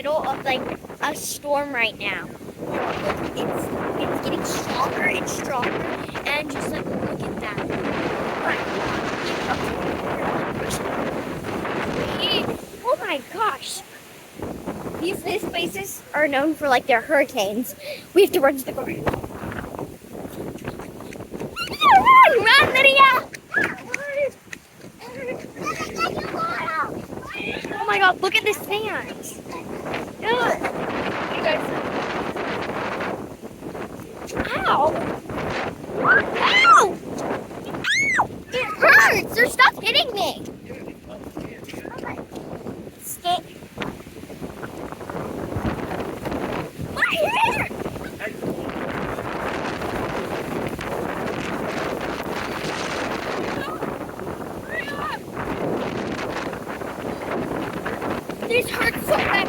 middle of like a storm right now. It's getting stronger and stronger, and just like look at that. Oh my gosh! These places are known for like their hurricanes. We have to run to the car. Run, Lydia! Oh my God! Look at this sand. Ugh. You guys. Ow! Ow! It hurts! There's stuff hitting me! Skate. My hair! This hurts so bad.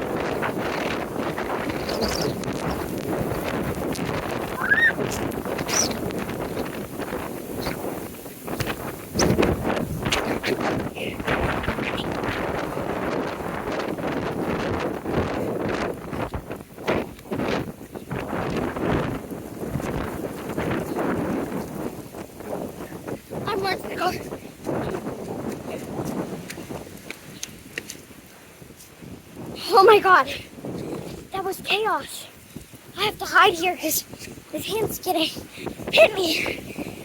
I'm running to the car. Oh my God, that was chaos. I have to hide here because this hand's getting hit me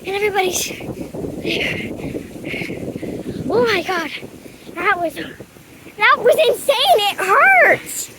and everybody's. Oh my God, that was insane. It hurts.